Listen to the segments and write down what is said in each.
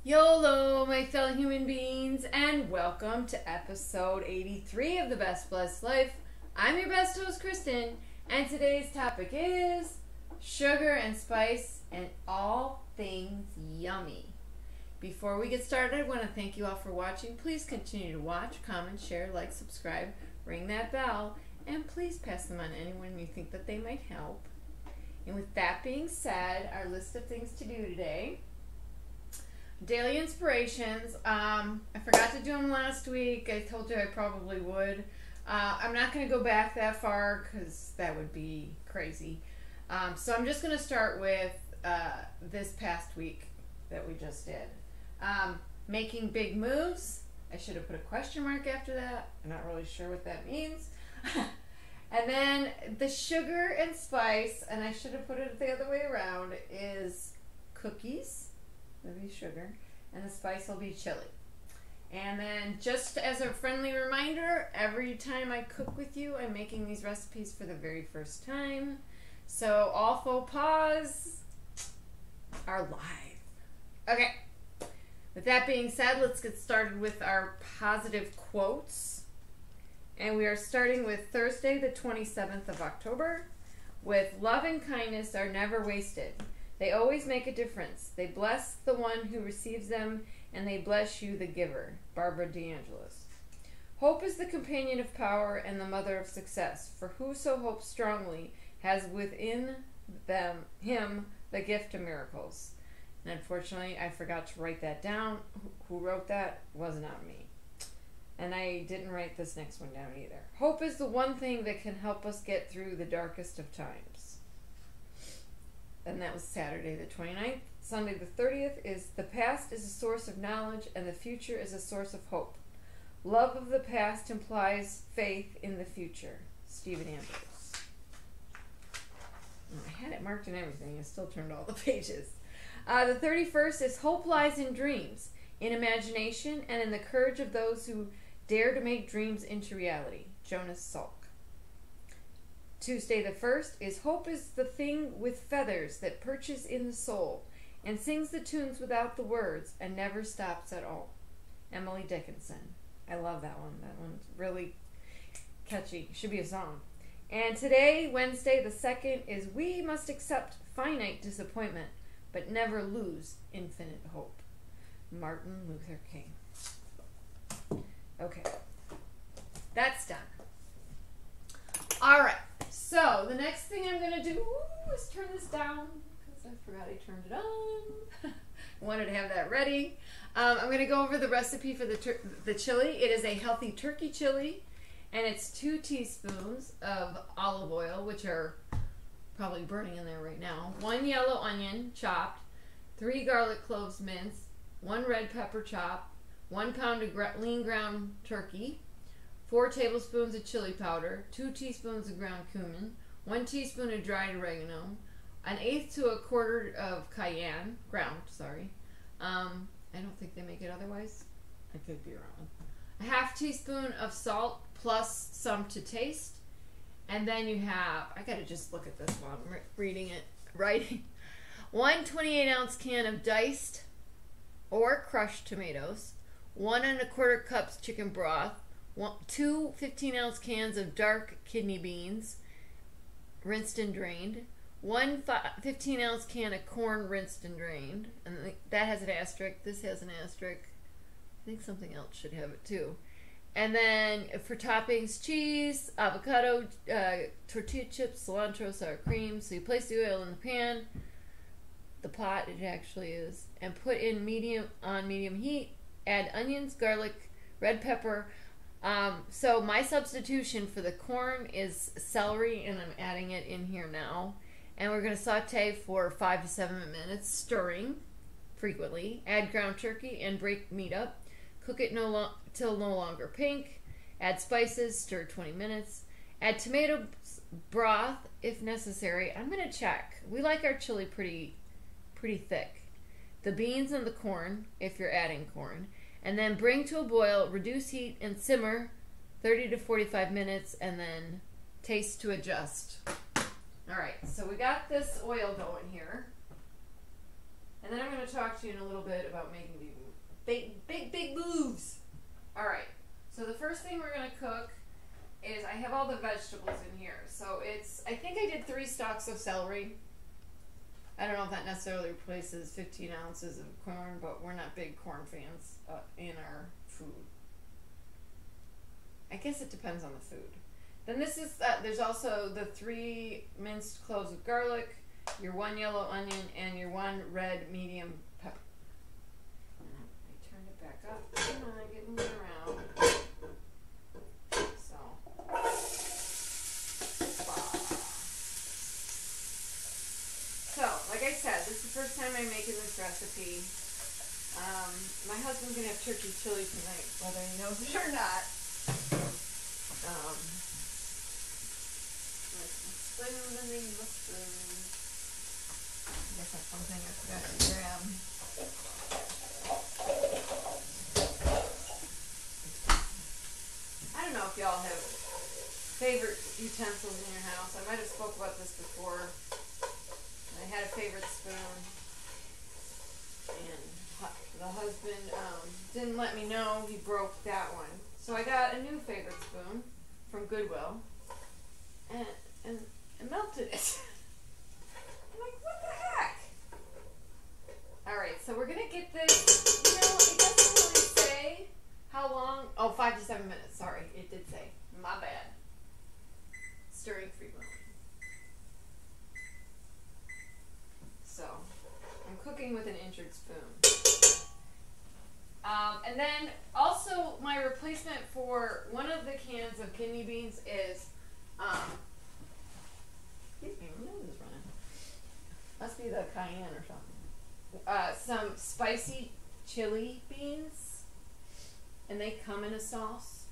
YOLO, my fellow human beings, and welcome to episode 83 of The Best Blessed Life. I'm your best host, Kristen, and today's topic is sugar and spice and all things yummy. Before we get started, I want to thank you all for watching. Please continue to watch, comment, share, like, subscribe, ring that bell, and please pass them on to anyone you think that they might help. And with that being said, our list of things to do today. Daily inspirations. I forgot to do them last week. I told you I probably would. I'm not going to go back that far because that would be crazy. So I'm just going to start with this past week that we just did. Making big moves. I should have put a question mark after that. I'm not really sure what that means. And then the sugar and spice, and I should have put it the other way around, is cookies. It'll be sugar, and the spice will be chili. And then just as a friendly reminder, every time I cook with you, I'm making these recipes for the very first time. So all faux pas are live. Okay. With that being said, let's get started with our positive quotes. And we are starting with Thursday, the 27th of October, with love and kindness are never wasted. They always make a difference. They bless the one who receives them, and they bless you, the giver. Barbara DeAngelis. Hope is the companion of power and the mother of success, for whoso hopes strongly has within him the gift of miracles. And unfortunately, I forgot to write that down. Who wrote that was not me. And I didn't write this next one down either. Hope is the one thing that can help us get through the darkest of times. And that was Saturday the 29th. Sunday the 30th is the past is a source of knowledge and the future is a source of hope. Love of the past implies faith in the future. Stephen Andrews. I had it marked and everything. I still turned all the pages. The 31st is hope lies in dreams, in imagination, and in the courage of those who dare to make dreams into reality. Jonas Salk. Tuesday the 1st is hope is the thing with feathers that perches in the soul and sings the tunes without the words and never stops at all. Emily Dickinson. I love that one. That one's really catchy. Should be a song. And today, Wednesday the 2nd, is we must accept finite disappointment but never lose infinite hope. Martin Luther King. Okay. That's done. All right. So, the next thing I'm going to do is turn this down because I forgot I turned it on. I wanted to have that ready. I'm going to go over the recipe for the chili. It is a healthy turkey chili, and it's 2 teaspoons of olive oil, which are probably burning in there right now, 1 yellow onion chopped, 3 garlic cloves minced, 1 red pepper chopped, 1 pound of lean ground turkey, 4 tablespoons of chili powder, 2 teaspoons of ground cumin, 1 teaspoon of dried oregano, 1/8 to 1/4 of cayenne, ground, sorry. I don't think they make it otherwise. I could be wrong. 1/2 teaspoon of salt plus some to taste. And then you have, I gotta just look at this while I'm reading it, writing. 1 28-ounce can of diced or crushed tomatoes, 1 1/4 cups chicken broth, 2 15-ounce cans of dark kidney beans, rinsed and drained, 1 15-ounce can of corn, rinsed and drained, and that has an asterisk. This has an asterisk. I think something else should have it too. And then for toppings, cheese, avocado, tortilla chips, cilantro, sour cream. So you place the oil in the pan, the pot it actually is, and put in medium heat. Add onions, garlic, red pepper. So my substitution for the corn is celery, and I'm adding it in here now. And we're going to saute for 5 to 7 minutes, stirring frequently. Add ground turkey and break meat up. Cook it till no longer pink. Add spices, stir 20 minutes. Add tomato broth if necessary. I'm going to check. We like our chili pretty thick. The beans and the corn, if you're adding corn. And then bring to a boil, reduce heat, and simmer 30 to 45 minutes, and then taste to adjust. All right, so we got this oil going here. And then I'm going to talk to you in a little bit about making big moves. Alright, so the first thing we're going to cook is, I have all the vegetables in here. So I think I did 3 stalks of celery. I don't know if that necessarily replaces 15 ounces of corn, but we're not big corn fans in our food. I guess it depends on the food. Then this is, there's also the 3 minced cloves of garlic, your 1 yellow onion, and your 1 red medium pepper. I turned it back up. Come on, get moving around. So, like I said, this is the first time I'm making this recipe. My husband's gonna have turkey chili tonight, whether he knows it or not. Spoons and these spoons. I guess that's one thing I forgot to grab. I don't know if y'all have favorite utensils in your house. I might have spoke about this before. I had a favorite spoon, and the husband didn't let me know he broke that one. So I got a new favorite spoon from Goodwill, and melted it. I'm like, what the heck? Alright, so we're going to get this, it doesn't really say how long. Oh, 5 to 7 minutes. Sorry, it did say. My bad. Stirring frequently. So, I'm cooking with an injured spoon. And then, also, my replacement for one of the cans of kidney beans is, excuse me, my nose is running. Must be the cayenne or something. Some spicy chili beans, and they come in a sauce.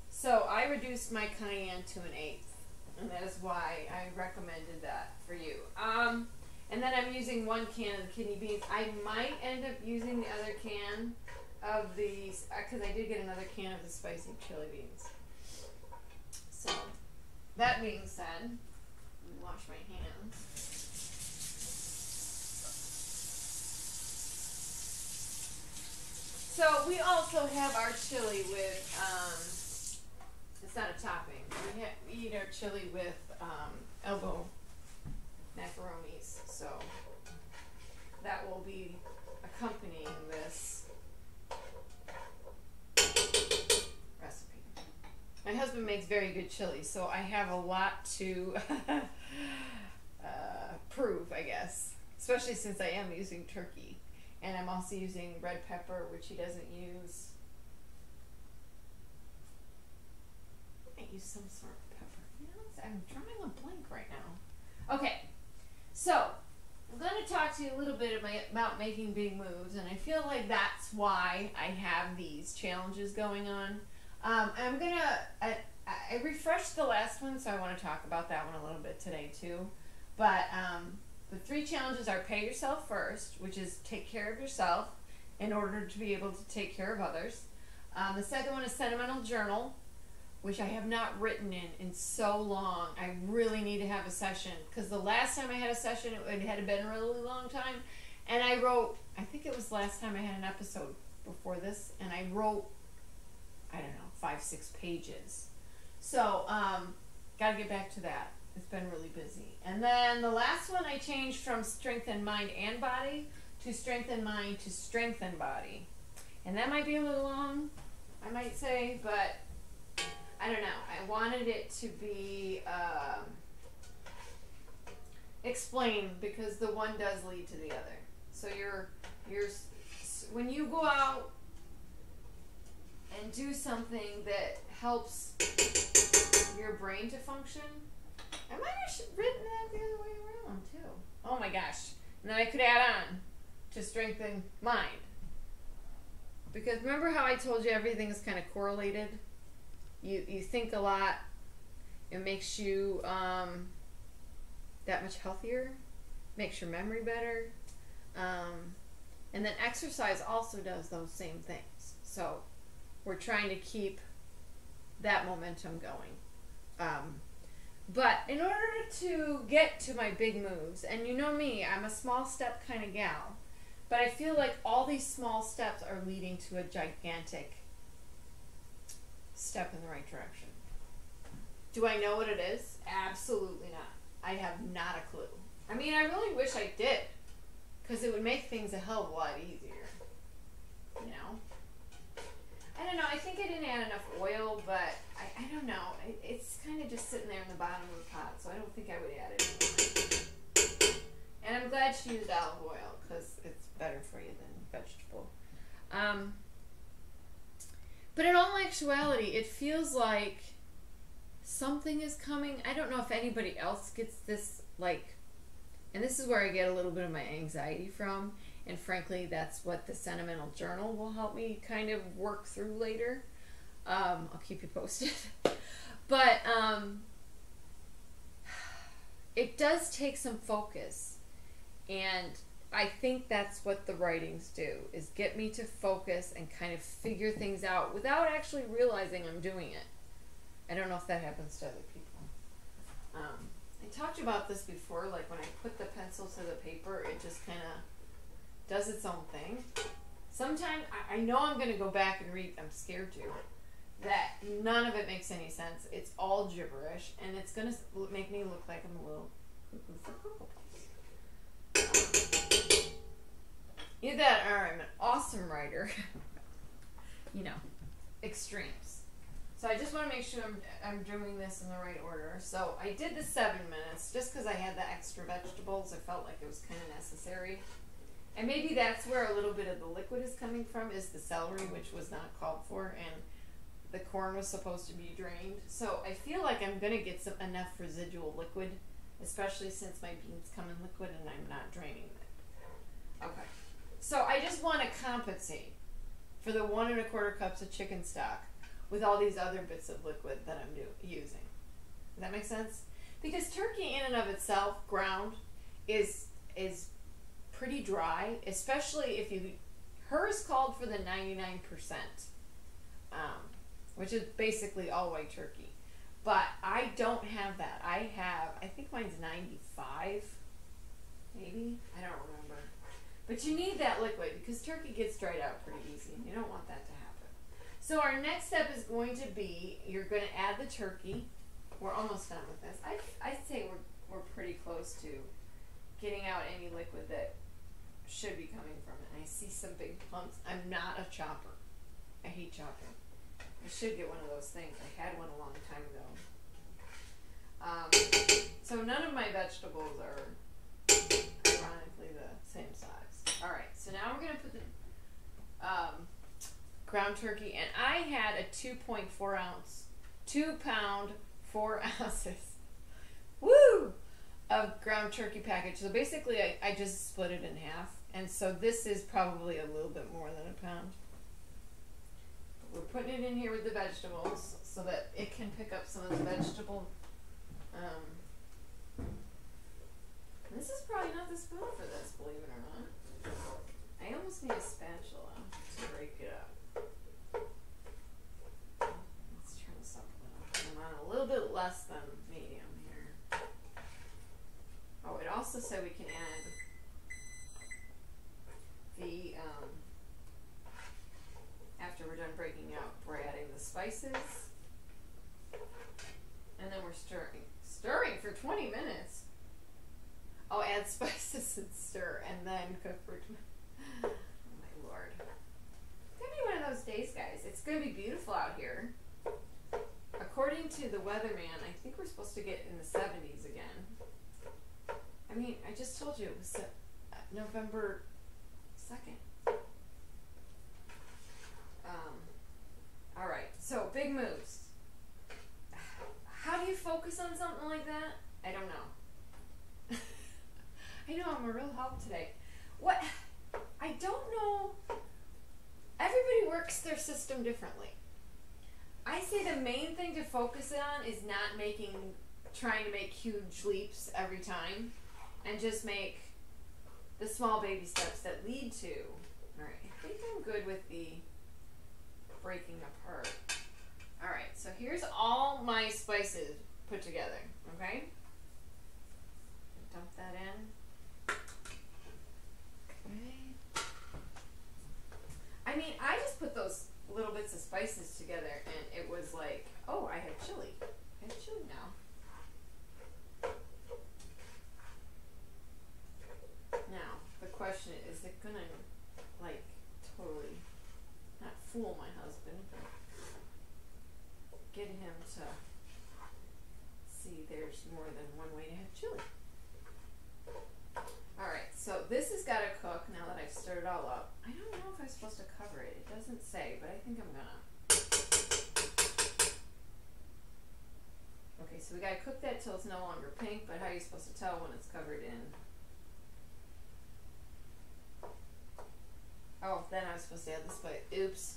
So I reduced my cayenne to 1/8, and that is why I recommended that for you. And then I'm using 1 can of the kidney beans. I might end up using the other can of these, because I did get another can of the spicy chili beans. So, that being said, let me wash my hands. So, we also have our chili with, it's not a topping. We eat our chili with elbow macaronis. So, that will be accompanying this recipe. My husband makes very good chili, so I have a lot to prove, I guess. Especially since I am using turkey. And I'm also using red pepper, which he doesn't use. I might use some sort of pepper. I'm drawing a blank right now. Okay, so I'm going to talk to you a little bit about making big moves, and I feel like that's why I have these challenges going on. I'm going to, I refreshed the last one, so I want to talk about that one a little bit today too. But the 3 challenges are pay yourself first, which is take care of yourself in order to be able to take care of others. The second one is sentimental journal, which I have not written in so long. I really need to have a session, because the last time I had a session, it had been a really long time, and I wrote, I think it was last time I had an episode before this, and I wrote, I don't know, 5-6 pages. So, gotta get back to that. It's been really busy. And then the last one I changed from strengthen mind and body to strengthen mind to strengthen body. And that might be a little long, I might say, but I don't know. I wanted it to be explained, because the one does lead to the other. So when you go out and do something that helps your brain to function, I might have written that the other way around too. Oh my gosh. And then I could add on to strengthen mind. Because remember how I told you everything is kind of correlated? You think a lot, it makes you that much healthier, makes your memory better, and then exercise also does those same things. So we're trying to keep that momentum going. But in order to get to my big moves, and you know me, I'm a small step kind of gal, But I feel like all these small steps are leading to a gigantic step in the right direction. Do I know what it is? Absolutely not. I have not a clue. I mean, I really wish I did, because it would make things a hell of a lot easier. You know? I don't know. I think I didn't add enough oil, but I don't know. It's kind of just sitting there in the bottom of the pot, so I don't think I would add it anymore. And I'm glad she used olive oil, because it's better for you than vegetable. But in all actuality, it feels like something is coming. I don't know if anybody else gets this, like, and this is where I get a little bit of my anxiety from, and frankly, that's what the Sentimental Journal will help me kind of work through later. I'll keep you posted. But it does take some focus, and I think that's what the writings do, is get me to focus and kind of figure things out without actually realizing I'm doing it. I don't know if that happens to other people. I talked about this before, like when I put the pencil to the paper, it just kind of does its own thing. Sometimes, I know I'm going to go back and read, I'm scared to, that none of it makes any sense. It's all gibberish, and it's going to make me look like I'm a little cuckoo for Cocoa Puffs. Either that or I'm an awesome writer. You know, extremes. So I just want to make sure I'm doing this in the right order. So I did the 7 minutes just because I had the extra vegetables. I felt like it was kind of necessary. And maybe that's where a little bit of the liquid is coming from, is the celery, which was not called for, and the corn was supposed to be drained. So I feel like I'm going to get enough residual liquid, especially since my beans come in liquid and I'm not draining it. Okay. So I just want to compensate for the 1 1/4 cups of chicken stock with all these other bits of liquid that I'm using. Does that make sense? Because turkey in and of itself, ground, is pretty dry, especially if you... Hers called for the 99%, which is basically all white turkey. But I don't have that. I think mine's 95, maybe? I don't remember. But you need that liquid because turkey gets dried out pretty easy. You don't want that to happen. So our next step is going to be, you're going to add the turkey. We're almost done with this. I'd say we're pretty close to getting out any liquid that should be coming from it. And I see some big clumps. I'm not a chopper. I hate chopping. I should get one of those things. I had one a long time ago. So none of my vegetables are ironically the same size. Alright, so now we're going to put the ground turkey, and I had a 2.4 ounce, 2 pound, 4 ounces, woo, of ground turkey package. So basically I just split it in half, and so this is probably a little bit more than a pound. We're putting it in here with the vegetables so that it can pick up some of the vegetable. This is probably not the spoon for this, believe it or not. I almost need a spatula to break it up. Let's turn this up a little. I'm on a little bit less than medium here. Oh, it also said we can add the, after we're done breaking out, we're adding the spices. And then we're stirring. Stirring for 20 minutes. Oh, add spices and stir, and then cook for 20 minutes. Oh my lord. It's gonna be one of those days, guys. It's gonna be beautiful out here. According to the weatherman, I think we're supposed to get in the 70s again. I mean, I just told you it was November 2nd. Alright, so big moves. How do you focus on something like that? I don't know. I know I'm a real help today. What? I don't know. Everybody works their system differently. I say the main thing to focus on is not trying to make huge leaps every time, and just make the small baby steps that lead to. Alright, I think I'm good with the breaking apart. Alright, so here's all my spices put together, okay? Dump that in. Okay. I mean, I just put those little bits of spices together, and it was like, oh, I have chili. I have chili now. Now, the question is it gonna, like, totally not fool my husband, but get him to see there's more than one way to have chili. Alright, so this has got to cook now that I've stirred it all up. I don't know if I'm supposed to cover it. It doesn't say, but I think I'm gonna. Okay, so we got to cook that till it's no longer pink, but how are you supposed to tell when it's covered in? Oh, then I was supposed to add the spice. Oops.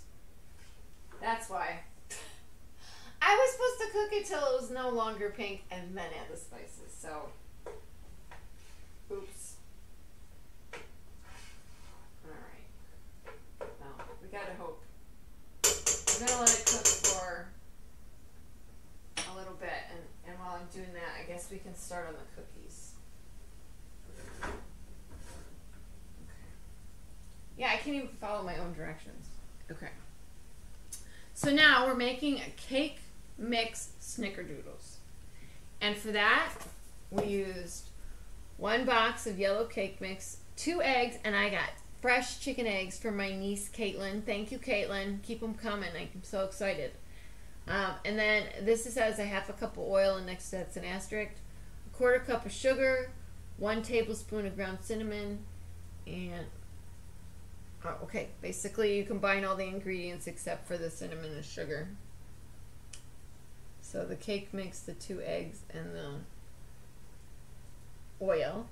That's why. I was supposed to cook it till it was no longer pink and then add the spices, so. Oops. Alright. Well, we gotta hope. We're gonna let it cook for a little bit, and while I'm doing that, I guess we can start on the cookies. Okay. Yeah, I can't even follow my own directions. Okay. So now we're making a cake mix snickerdoodles. And for that, we used 1 box of yellow cake mix, 2 eggs, and I got fresh chicken eggs from my niece Caitlin. Thank you, Caitlin. Keep them coming. I'm so excited. And then this says a 1/2 cup of oil, and next to that's an asterisk. 1/4 cup of sugar, 1 tablespoon of ground cinnamon, and okay, basically you combine all the ingredients except for the cinnamon and sugar. So the cake mix, the 2 eggs, and the oil.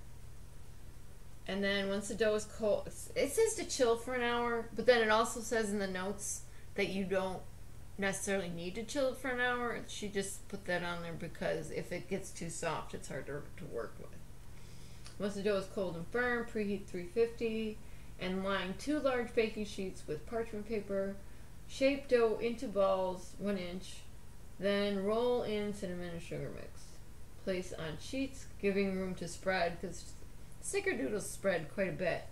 And then once the dough is cold, it says to chill for an hour, but then it also says in the notes that you don't necessarily need to chill it for an hour. She just put that on there because if it gets too soft, it's hard to work with. Once the dough is cold and firm, preheat 350 and line 2 large baking sheets with parchment paper. Shape dough into balls 1 inch, then roll in cinnamon and sugar mix. Place on sheets, giving room to spread because snickerdoodles spread quite a bit.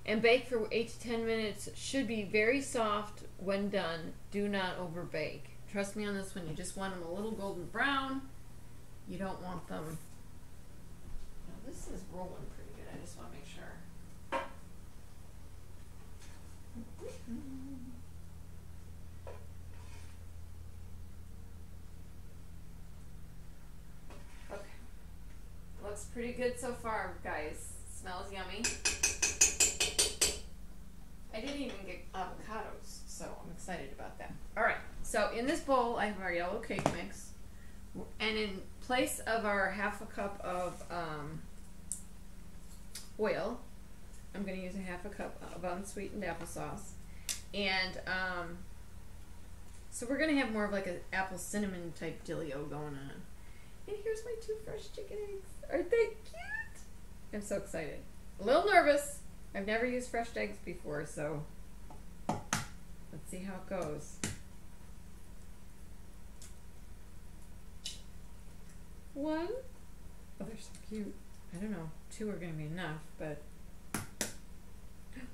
And bake for 8 to 10 minutes. Should be very soft when done. Do not over bake. Trust me on this one. You just want them a little golden brown. You don't want them. Now this is rolling pretty good. I just want to make sure. Okay. Looks pretty good so far, guys. Smells yummy. I didn't even get avocados, so I'm excited about that. Alright, so in this bowl I have our yellow cake mix, and in place of our 1/2 cup of oil, I'm going to use a 1/2 cup of unsweetened applesauce. And so we're going to have more of like an apple cinnamon type dealio going on. And here's my 2 fresh chicken eggs. Aren't they cute? I'm so excited. A little nervous. I've never used fresh eggs before, so let's see how it goes. 1. Oh, they're so cute. I don't know. 2 are going to be enough, but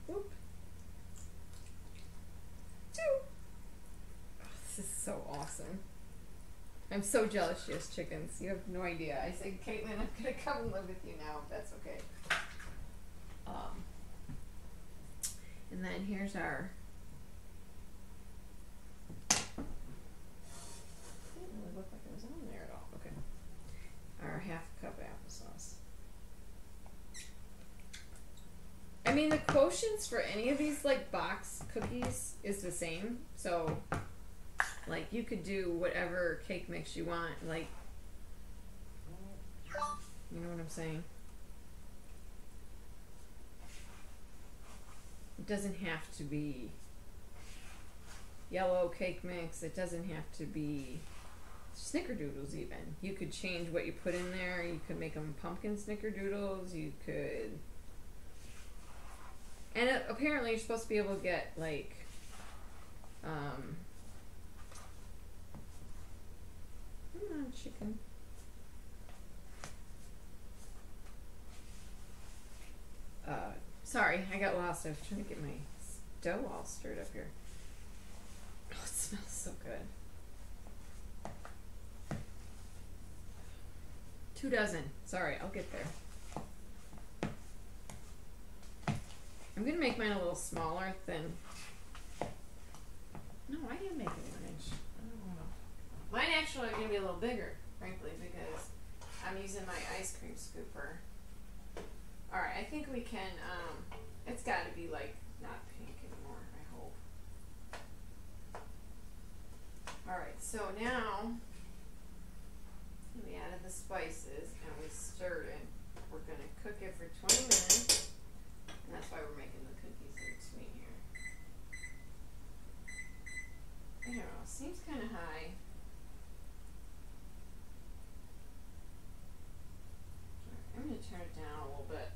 whoop. 2. Oh, this is so awesome. I'm so jealous she has chickens. You have no idea. I said, Caitlin, I'm going to come and live with you now, if that's okay. And then here's our, didn't really look like it was on there at all. Okay. Our 1/2 cup applesauce. I mean, the quotients for any of these like box cookies is the same. So like you could do whatever cake mix you want, like, you know what I'm saying? It doesn't have to be yellow cake mix. It doesn't have to be snickerdoodles even. You could change what you put in there. You could make them pumpkin snickerdoodles. You could... And apparently you're supposed to be able to get like... come on, chicken. Sorry, I got lost. I was trying to get my dough all stirred up here. Oh, it smells so good. 2 dozen. Sorry, I'll get there. I'm gonna make mine a little smaller than. No, I didn't make it 1 inch. I don't know. Mine actually are gonna be a little bigger, frankly, because I'm using my ice cream scooper. All right, I think we can. It's got to be like not pink anymore. I hope. All right, so now we added the spices and we stirred it. We're gonna cook it for 20 minutes, and that's why we're making the cookies in between here. I don't know. Seems kind of high. I'm going to turn it down a little bit.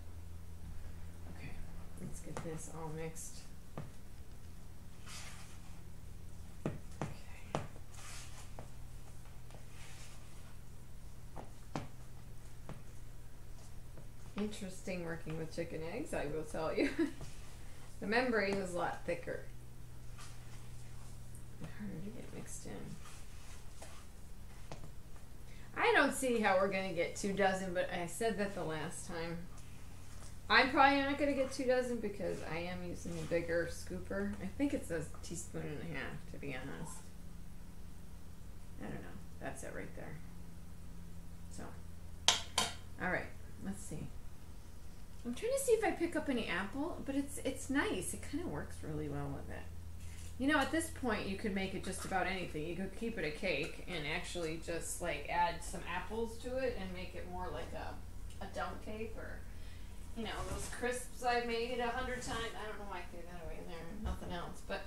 Okay, let's get this all mixed. Okay. Interesting working with chicken eggs, I will tell you. The membrane is a lot thicker. Harder to get mixed in. I don't see how we're going to get 2 dozen, but I said that the last time. I'm probably not going to get 2 dozen because I am using a bigger scooper. I think it's a teaspoon and a half, to be honest. I don't know. That's it right there. So, all right, let's see. I'm trying to see if I pick up any apple, but it's nice. It kind of works really well with it. You know, at this point, you could make it just about anything. You could keep it a cake and actually just like add some apples to it and make it more like a dump cake, or, you know, those crisps I've made 100 times. I don't know why I threw that away in there. Nothing else, but.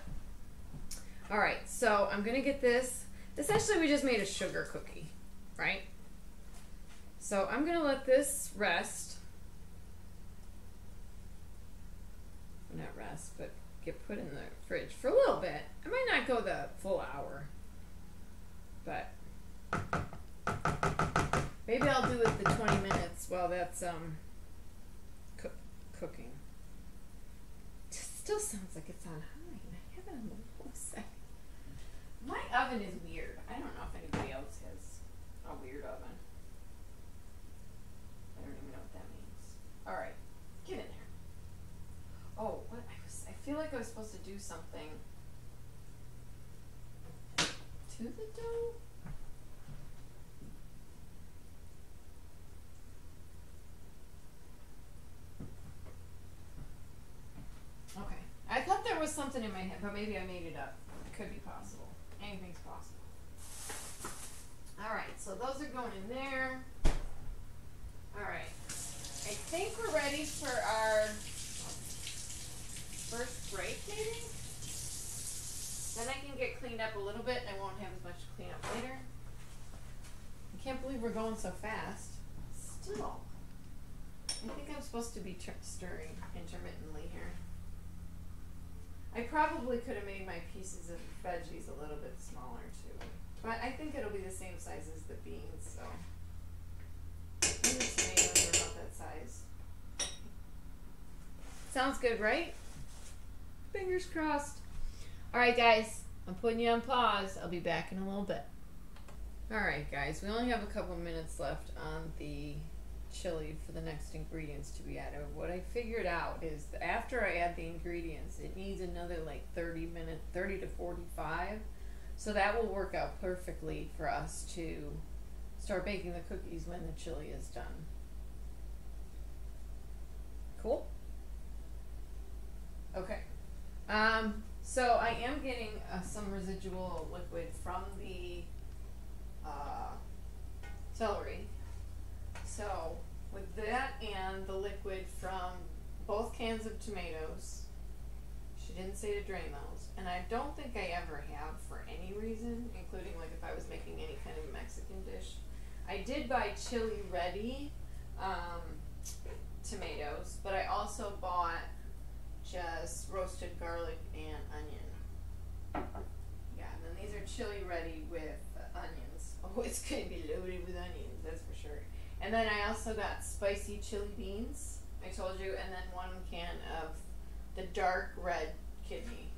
All right, so I'm gonna get this. Essentially, we just made a sugar cookie, right? So I'm gonna let this rest. Not rest, but get put in the fridge for a little bit. I might not go the full hour, but maybe I'll do it the 20 minutes while that's cooking. It still sounds like it's on high, and I have it on the low setting. My oven is weird. I don't know if anybody else has a weird oven. I don't even know what that means. All right, get in there. Oh, what? I feel like I was supposed to do something to the dough. Okay. I thought there was something in my head, but maybe I made it up. It could be possible. Anything's possible. All right, so those are going in there. All right. I think we're ready for our first break, maybe? Then I can get cleaned up a little bit and I won't have as much to clean up later. I can't believe we're going so fast. Still. I think I'm supposed to be stirring intermittently here. I probably could have made my pieces of veggies a little bit smaller too. But I think it'll be the same size as the beans, so. And the tomatoes are about that size. Sounds good, right? Fingers crossed. Alright guys, I'm putting you on pause. I'll be back in a little bit. Alright guys, we only have a couple minutes left on the chili for the next ingredients to be added. What I figured out is that after I add the ingredients, it needs another like 30 to 45. So that will work out perfectly for us to start baking the cookies when the chili is done. Cool? Okay. So I am getting some residual liquid from the celery. So with that and the liquid from both cans of tomatoes, she didn't say to drain those, and I don't think I ever have for any reason, including like if I was making any kind of Mexican dish. I did buy chili ready tomatoes, but I also bought just roasted garlic and onion. Yeah, and then these are chili ready with onions. Oh, it's going to be loaded with onions, that's for sure. And then I also got spicy chili beans, I told you, and then 1 can of the dark red kidney.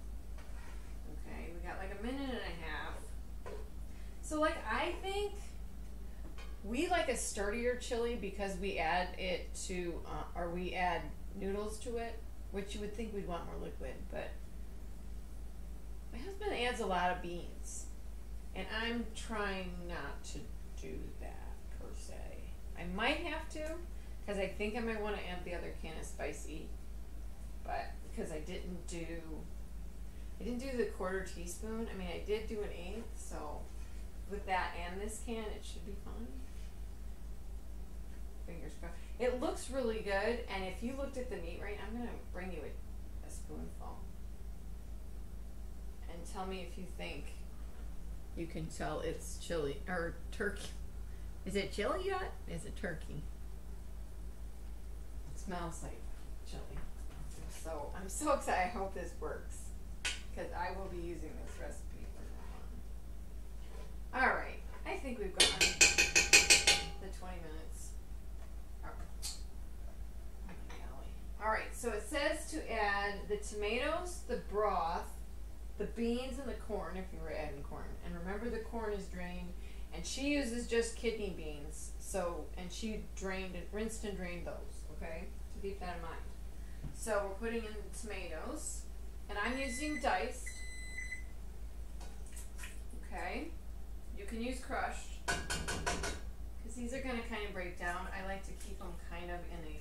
Okay, we got like a minute and a half. So like I think we like a sturdier chili because we add it to, or we add noodles to it, which you would think we'd want more liquid, but my husband adds a lot of beans, and I'm trying not to do that per se. I might have to, because I think I might want to add the other can of spicy, but because I didn't do the quarter teaspoon. I mean, I did do an eighth, so with that and this can, it should be fine. Fingers crossed. It looks really good, and if you looked at the meat right, I'm gonna bring you a spoonful, and tell me if you think you can tell it's chili or turkey. Is it chili yet? Is it turkey? It smells like chili. So I'm so excited. I hope this works, because I will be using this recipe from now on. All right, I think we've gone the 20 minutes. All right, so it says to add the tomatoes, the broth, the beans, and the corn if you were adding corn. And remember, the corn is drained, and she uses just kidney beans. So, and she rinsed and drained those. Okay, so keep that in mind. So we're putting in the tomatoes, and I'm using diced. Okay, you can use crushed, because these are going to kind of break down. I like to keep them kind of in a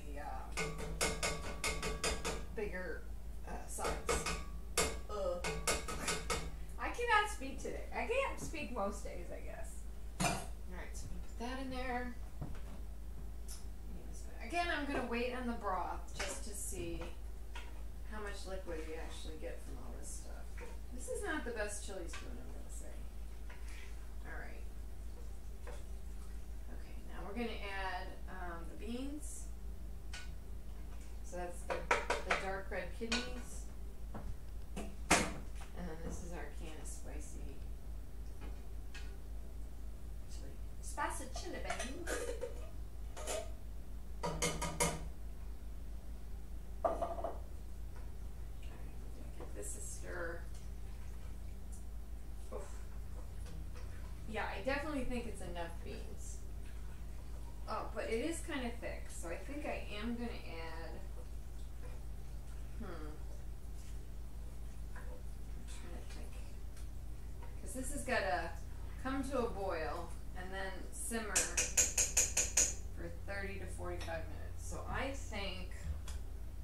bigger size. I cannot speak today. I can't speak most days, I guess. Alright, so we put that in there. Again, I'm going to wait on the broth just to see how much liquid we actually get from all this stuff. This is not the best chili spoon, I'm going to say. Alright. Okay, now we're going to add the beans. So that's the dark red kidneys. And then this is our can of spicy chili. Spicy chili beans. Alright, give this a stir. Oof. Yeah, I definitely think it's enough beans. Oh, but it is kind of thick, so I think I am going to add. I'm trying to think. Because this has got to come to a boil and then simmer for 30 to 45 minutes. So I think,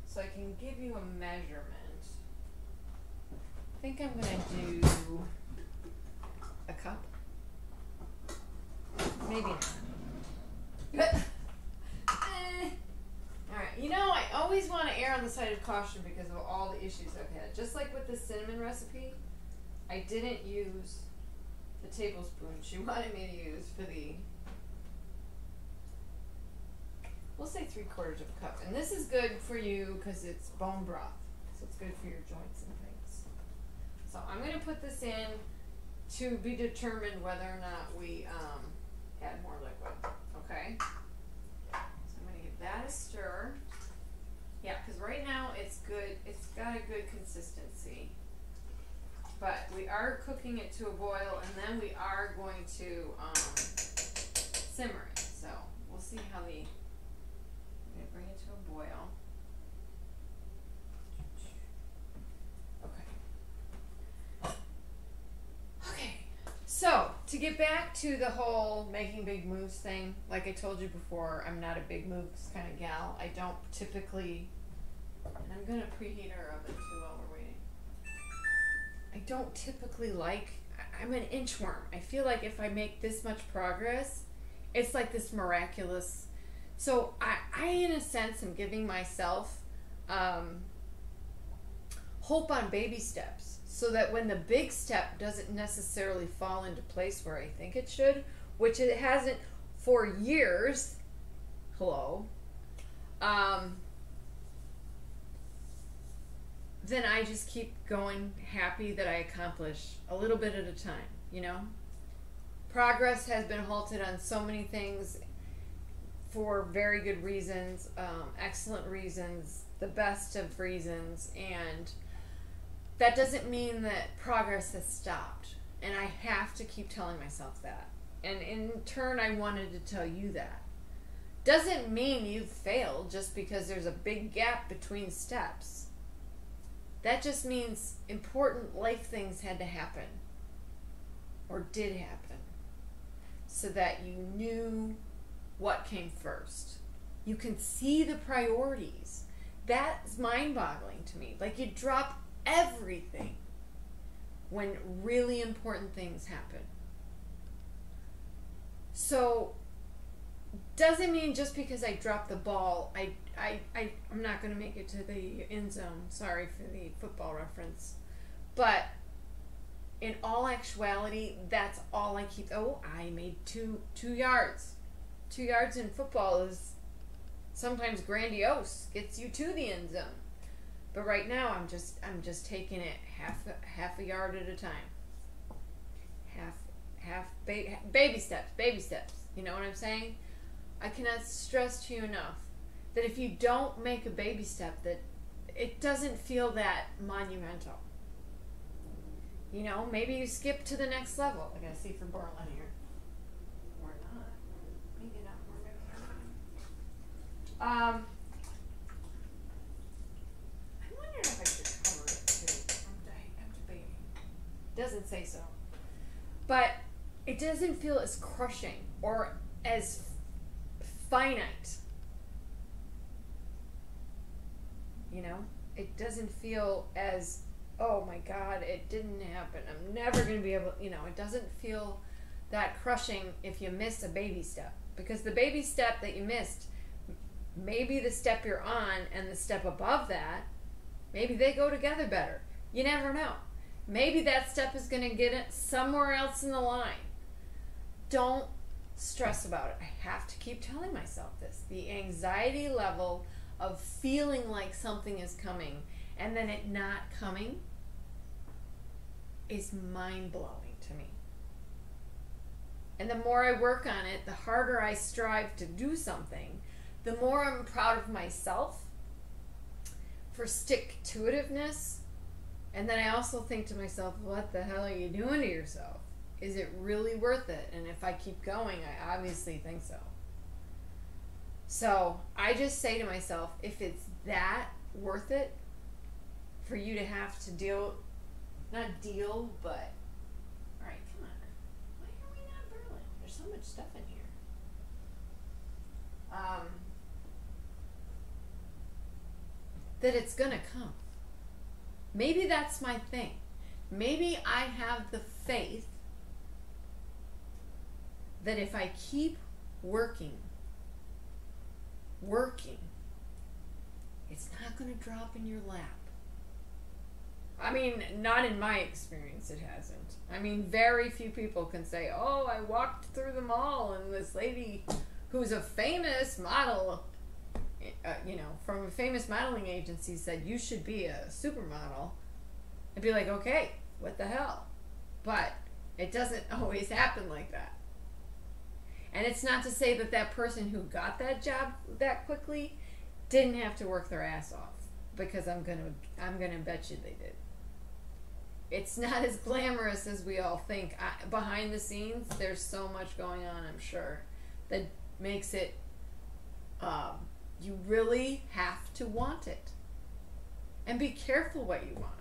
so I can give you a measurement. I think I'm going to do a cup. Maybe not. Alright, you know, I always want to err on the side of caution because of all the issues I've had. Just like with the cinnamon recipe, I didn't use the tablespoon she wanted me to use for the, we'll say 3/4 of a cup. And this is good for you because it's bone broth, so it's good for your joints and things. So I'm going to put this in to be determined whether or not we add more liquid, okay? That is stir. Yeah, because right now it's good. It's got a good consistency. But we are cooking it to a boil, and then we are going to simmer it. So we'll see how I'm going to bring it to a boil. Okay. So, to get back to the whole making big moves thing, like I told you before, I'm not a big moves kind of gal. I don't typically, and I'm going to preheat our oven too while we're waiting. I don't typically I'm an inchworm. I feel like if I make this much progress, it's like this miraculous. So I in a sense, am giving myself hope on baby steps. So that when the big step doesn't necessarily fall into place where I think it should, which it hasn't for years, then I just keep going, happy that I accomplish a little bit at a time, you know? Progress has been halted on so many things for very good reasons, excellent reasons, the best of reasons, and that doesn't mean that progress has stopped. And I have to keep telling myself that. And in turn, I wanted to tell you that. Doesn't mean you've failed just because there's a big gap between steps. That just means important life things had to happen. Or did happen. So that you knew what came first. You can see the priorities. That's mind-boggling to me. Like, you drop everything when really important things happen. So, doesn't mean just because I dropped the ball, I'm not going to make it to the end zone. Sorry for the football reference. But in all actuality, that's all I keep. Oh, I made two yards. 2 yards in football is sometimes grandiose, gets you to the end zone. But right now, I'm just taking it half a yard at a time. Baby steps. You know what I'm saying? I cannot stress to you enough that if you don't make a baby step, that it doesn't feel that monumental. You know, maybe you skip to the next level. I gotta see for Berlin here. Or not. Maybe not. I'm wondering if I should cover it too. I'm debating. Doesn't say so. But it doesn't feel as crushing or as finite. You know? It doesn't feel as, oh my God, it didn't happen. I'm never going to be able, you know, it doesn't feel that crushing if you miss a baby step. Because the baby step that you missed, maybe the step you're on and the step above that, maybe they go together better. You never know. Maybe that step is going to get it somewhere else in the line. Don't stress about it. I have to keep telling myself this. The anxiety level of feeling like something is coming and then it not coming is mind-blowing to me. And the more I work on it, the harder I strive to do something, the more I'm proud of myself for stick-to-itiveness. And then I also think to myself, what the hell are you doing to yourself? Is it really worth it? And if I keep going, I obviously think so. So I just say to myself, if it's that worth it for you to have to not deal, but, all right, come on. Why are we not Berlin? There's so much stuff in here. That it's going to come. Maybe that's my thing. Maybe I have the faith that if I keep working, it's not going to drop in your lap. I mean, not in my experience, it hasn't. I mean, very few people can say, oh, I walked through the mall and this lady who's a famous model, from a famous modeling agency said, you should be a supermodel. I'd be like, okay, what the hell? But it doesn't always happen like that. And it's not to say that that person who got that job that quickly didn't have to work their ass off, because I'm gonna bet you they did. It's not as glamorous as we all think. Behind the scenes, there's so much going on, I'm sure, that makes it, you really have to want it. And be careful what you want.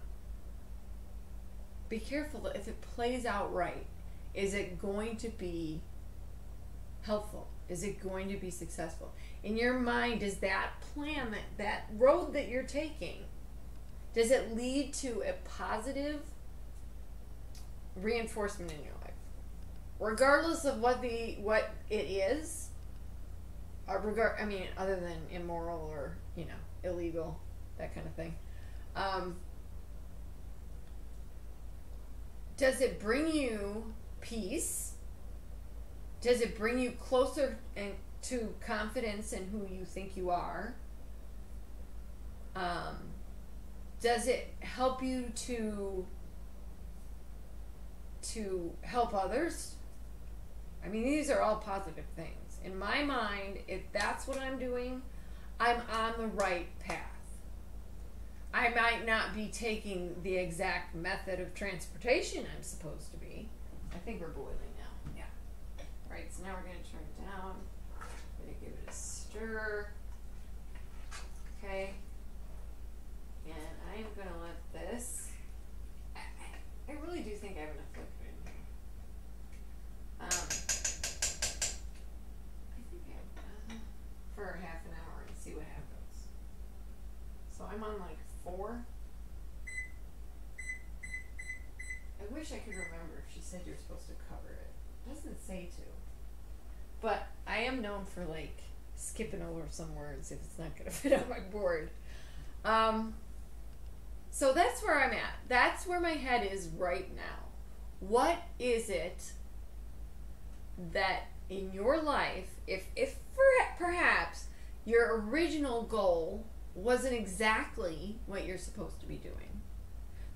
Be careful that if it plays out right, is it going to be helpful? Is it going to be successful? In your mind, does that plan, that road that you're taking, does it lead to a positive reinforcement in your life? Regardless of what it is, other than immoral or, illegal, that kind of thing. Does it bring you peace? Does it bring you closer to confidence in who you think you are? Does it help you to help others? I mean, these are all positive things. In my mind, if that's what I'm doing, I'm on the right path. I might not be taking the exact method of transportation I'm supposed to be. I think we're boiling now. Yeah. Right, so now we're going to turn it down. I'm going to give it a stir. Okay. And I am going to let this. I really do think I have enough liquid in here. I think I have for half an hour and see what happens. So I'm on like 4. I wish I could remember if she said you're supposed to cover it. It doesn't say to. But I am known for like skipping over some words if it's not going to fit on my board. So that's where I'm at. That's where my head is right now. What is it that in your life, if perhaps your original goal wasn't exactly what you're supposed to be doing,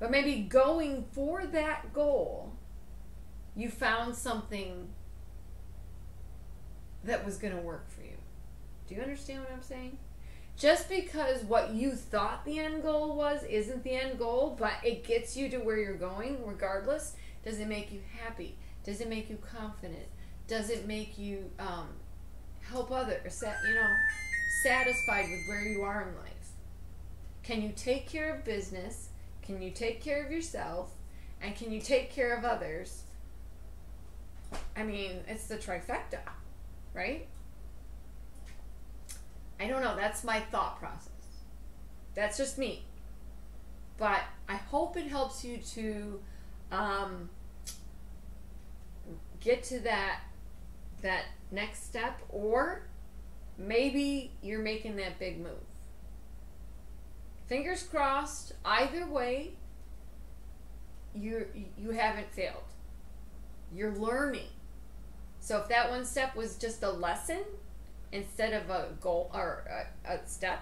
but maybe going for that goal, you found something that was going to work for you. Do you understand what I'm saying? Just because what you thought the end goal was isn't the end goal, but it gets you to where you're going regardless, does it make you happy? Does it make you confident? Does it make you help others? Satisfied with where you are in life? Can you take care of business? Can you take care of yourself? And can you take care of others? I mean, it's the trifecta, right? I don't know. That's my thought process. That's just me. But I hope it helps you to get to that next step, or maybe you're making that big move. Fingers crossed. Either way, you haven't failed. You're learning. So if that one step was just a lesson instead of a goal or a step,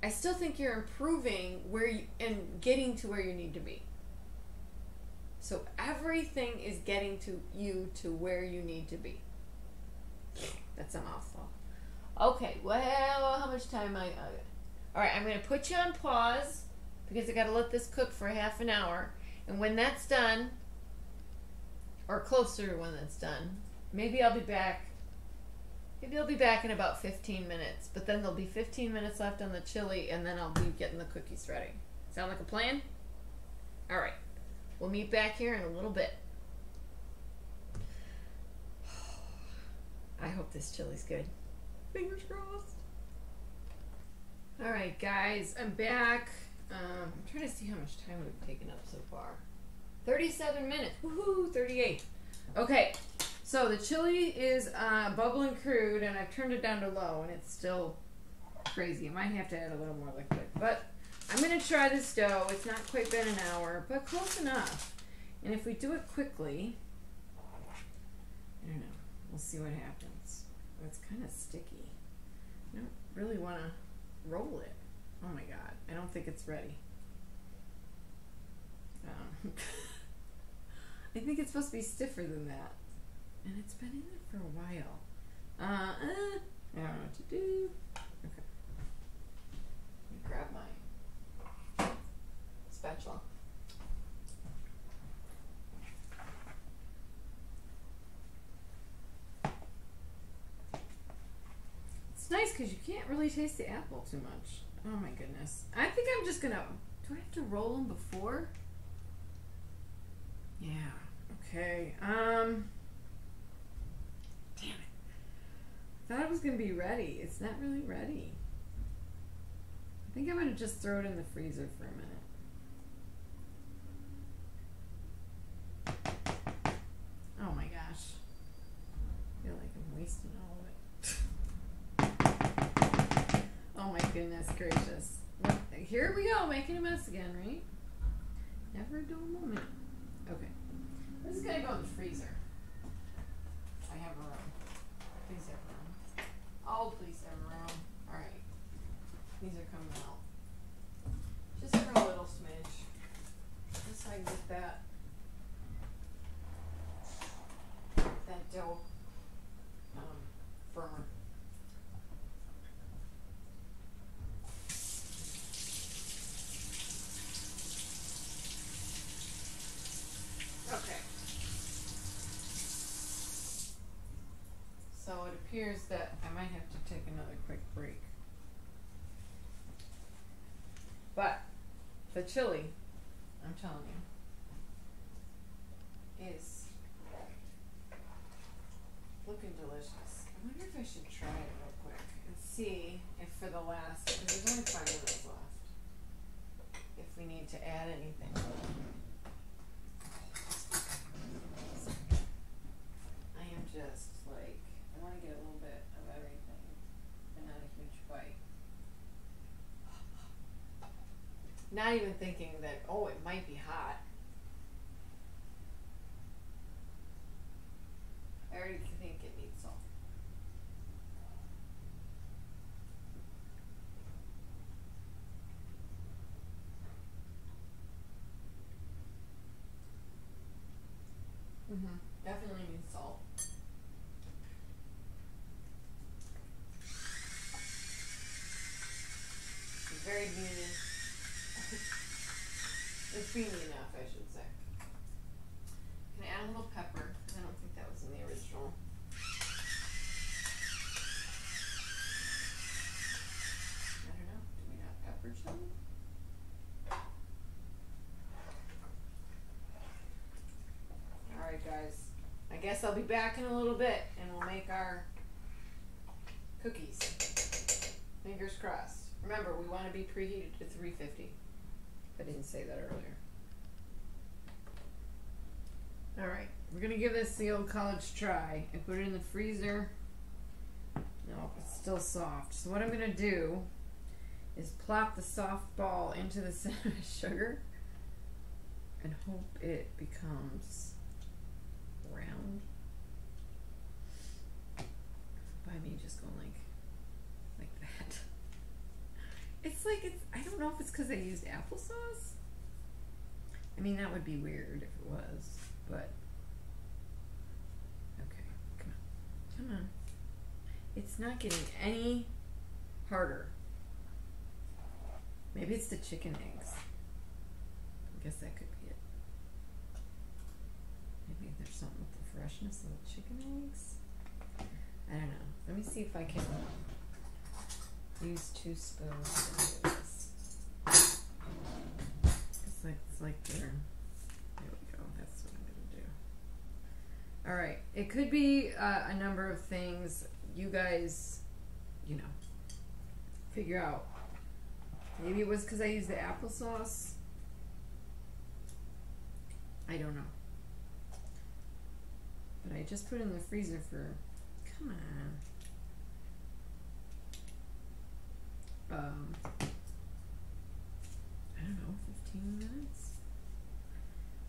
I still think you're improving and getting to where you need to be. So everything is getting to you to where you need to be. That's a mouthful. Okay, well, how much time all right, I'm going to put you on pause because I got to let this cook for half an hour. And when that's done, or closer to when that's done, maybe I'll be back. Maybe I'll be back in about 15 minutes. But then there'll be 15 minutes left on the chili, and then I'll be getting the cookies ready. Sound like a plan? All right. We'll meet back here in a little bit. I hope this chili's good. Fingers crossed. All right, guys, I'm back. I'm trying to see how much time we've taken up so far. 37 minutes. Woohoo, 38. Okay, so the chili is bubbling crude, and I've turned it down to low, and it's still crazy. I might have to add a little more liquid, but I'm going to try this dough. It's not quite been an hour, but close enough. And if we do it quickly, I don't know. We'll see what happens. Oh, it's kind of sticky. I don't really want to roll it. Oh my God. I don't think it's ready. I think it's supposed to be stiffer than that. And it's been in there for a while. I don't know what to do. Okay. Let me grab my spatula. It's nice because you can't really taste the apple too much. Oh my goodness. I think I'm just gonna, do I have to roll them before? Yeah, okay. Damn it. I thought it was gonna be ready. It's not really ready. I think I'm gonna just throw it in the freezer for a minute. Oh my gosh. I feel like I'm wasting all of it. Oh my goodness gracious. Here we go, making a mess again, right? Never a dull moment. Okay. This is gonna go in the freezer. I have room. Please have room. Oh, please have room. Alright. These are coming out. Just for a little smidge. Just so I can get that dough firmer. appears that I might have to take another quick break. But the chili, I'm telling you, is looking delicious. I wonder if I should try it real quick and see if for the last, because there's only 5 minutes left, if we need to add anything. I am just like, I want to get a little bit of everything and not a huge bite. Not even thinking that, oh, it might be hot. I already think it needs salt. Definitely needs salt. It's very beany. It's beany enough, I should say. Can I add a little pepper? I don't think that was in the original. I don't know. Do we have pepper chili? Alright, guys. I guess I'll be back in a little bit and we'll make our cookies. Fingers crossed. Remember, we want to be preheated to 350. I didn't say that earlier. Alright, we're going to give this the old college try. I put it in the freezer. No, it's still soft. So what I'm going to do is plop the soft ball into the center of sugar and hope it becomes round. By me just going like that. It's like, I don't know if it's because I used applesauce. I mean, that would be weird if it was, but okay, come on. It's not getting any harder. Maybe it's the chicken eggs. I guess that could be it. Maybe there's something with the freshness of the chicken eggs. I don't know. Let me see if I can use 2 spoons to do this. It's like there we go. That's what I'm gonna do. All right. It could be a number of things. You guys, you know, figure out. Maybe it was because I used the applesauce. I don't know. But I just put it in the freezer for, come on. I don't know, 15 minutes?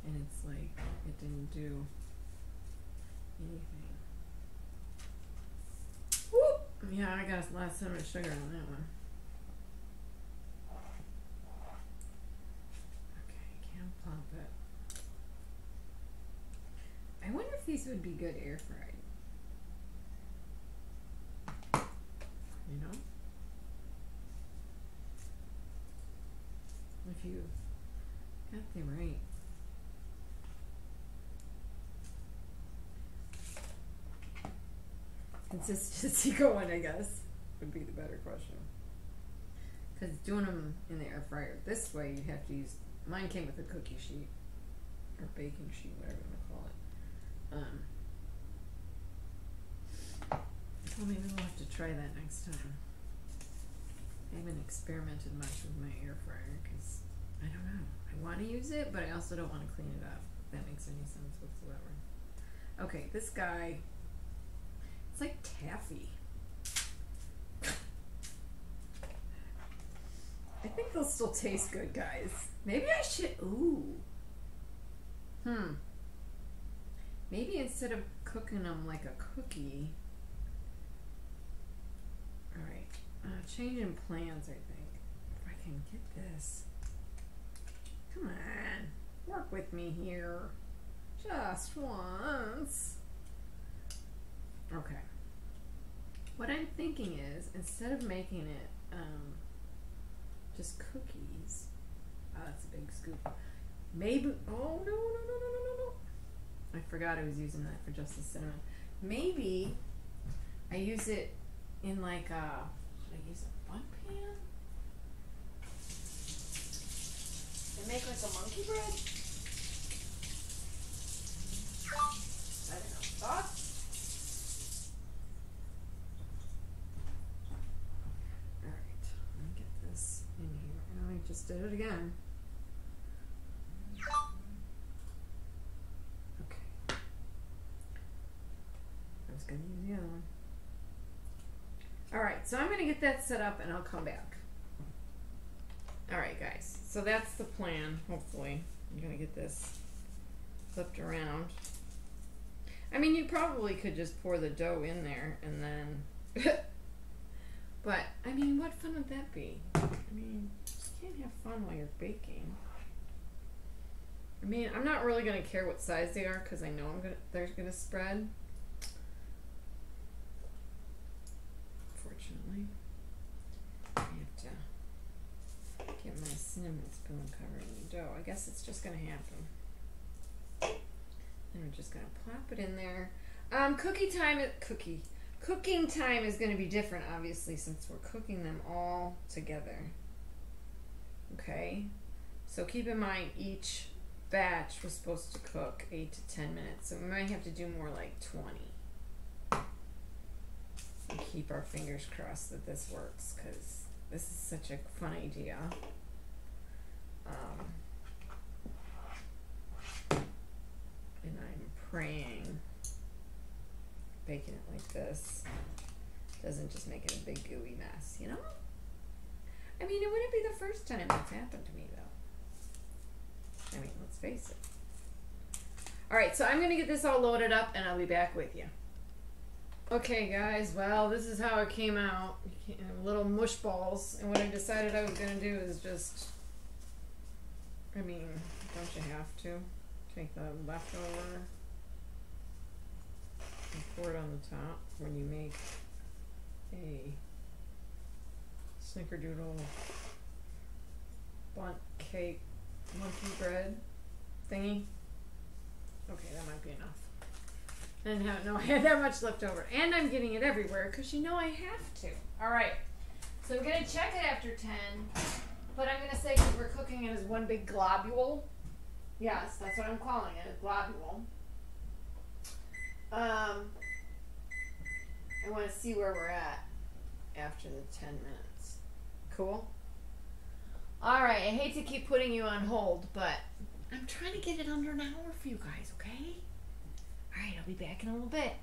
And it's like, it didn't do anything. Whoop! Yeah, I got a lot so much sugar on that one. Okay, can't pop it. I wonder if these would be good air fried. You know? If you got them right. Consistency going, I guess, would be the better question. Because doing them in the air fryer this way, you'd have to use, mine came with a cookie sheet, or baking sheet, whatever you want to call it. Well, maybe we'll have to try that next time. I haven't experimented much with my air fryer because I don't know. I want to use it, but I also don't want to clean it up. If that makes any sense whatsoever. Okay, this guy, it's like taffy. I think they'll still taste good, guys. Maybe I should, ooh. Maybe instead of cooking them like a cookie. Alright, changing plans, I think. If I can get this. Come on, work with me here. Just once. Okay. What I'm thinking is, instead of making it just cookies, that's a big scoop. Maybe, oh no. I forgot I was using that for just the cinnamon. Maybe I use it in like a, should I use a bun pan? And make like a monkey bread? I don't know. Thoughts? Alright, let me get this in here. And I just did it again. Okay. I was going to use the other one. Alright, so I'm going to get that set up and I'll come back. Alright guys, so that's the plan, hopefully. I'm going to get this flipped around. I mean, you probably could just pour the dough in there and then... But, I mean, what fun would that be? I mean, you can't have fun while you're baking. I mean, I'm not really going to care what size they are because I know they're going to spread. Fortunately. I have to get my cinnamon spoon covering the dough. I guess it's just going to happen. And we're just going to plop it in there. Cooking time is going to be different, obviously, since we're cooking them all together. Okay? So keep in mind, each batch was supposed to cook 8 to 10 minutes. So we might have to do more like 20. And keep our fingers crossed that this works, because this is such a fun idea. And I'm praying baking it like this doesn't just make it a big gooey mess, you know? I mean, it wouldn't be the first time that's happened to me, though. I mean, let's face it. Alright, so I'm going to get this all loaded up and I'll be back with you. Okay, guys, well, this is how it came out. Little mush balls. And what I decided I was going to do is just, I mean, don't you have to? Take the leftover and pour it on the top when you make a snickerdoodle bundt cake monkey bread thingy. Okay, that might be enough. I had that much left over. And I'm getting it everywhere because you know I have to. Alright, so I'm going to check it after 10, but I'm going to say because we're cooking it as one big globule. Yes, that's what I'm calling it, a globule. I want to see where we're at after the 10 minutes. Cool? Alright, I hate to keep putting you on hold, but I'm trying to get it under an hour for you guys, okay? Alright, I'll be back in a little bit.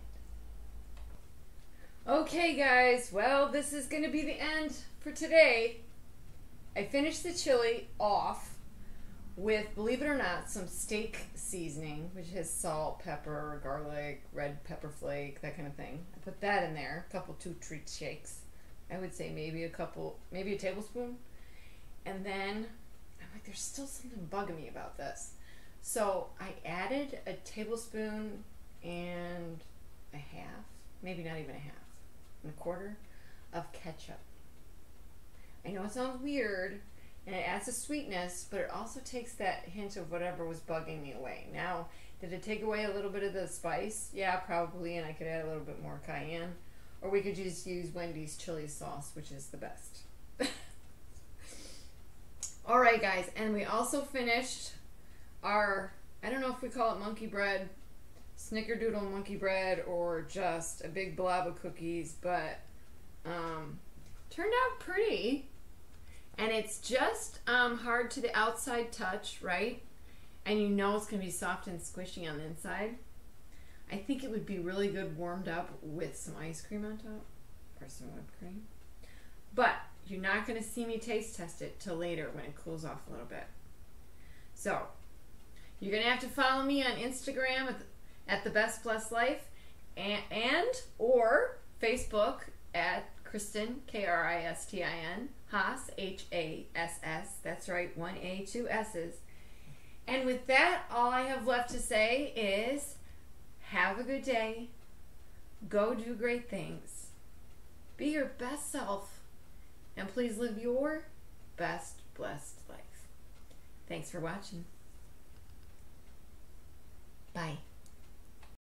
Okay, guys, well, this is going to be the end for today. I finished the chili off with, believe it or not, some steak seasoning, which has salt, pepper, garlic, red pepper flake, that kind of thing. I put that in there, a couple 2 treat shakes. I would say maybe a tablespoon. And then, I'm like, there's still something bugging me about this. So I added a tablespoon and a half, maybe not even a half, and a quarter of ketchup. I know it sounds weird, and it adds a sweetness, but it also takes that hint of whatever was bugging me away. Now, did it take away a little bit of the spice? Yeah, probably, and I could add a little bit more cayenne. Or we could just use Wendy's chili sauce, which is the best. Alright, guys, and we also finished our, I don't know if we call it monkey bread, snickerdoodle monkey bread, or just a big blob of cookies, but turned out pretty. And it's just hard to the outside touch, right? And you know it's going to be soft and squishy on the inside. I think it would be really good warmed up with some ice cream on top, or some whipped cream. But you're not going to see me taste test it till later when it cools off a little bit. So, you're going to have to follow me on Instagram at The Best Blessed Life and or Facebook at Kristin, Kristin, Hass, Hass. That's right, 1 A, 2 S's. And with that, all I have left to say is have a good day. Go do great things. Be your best self. And please live your best blessed life. Thanks for watching.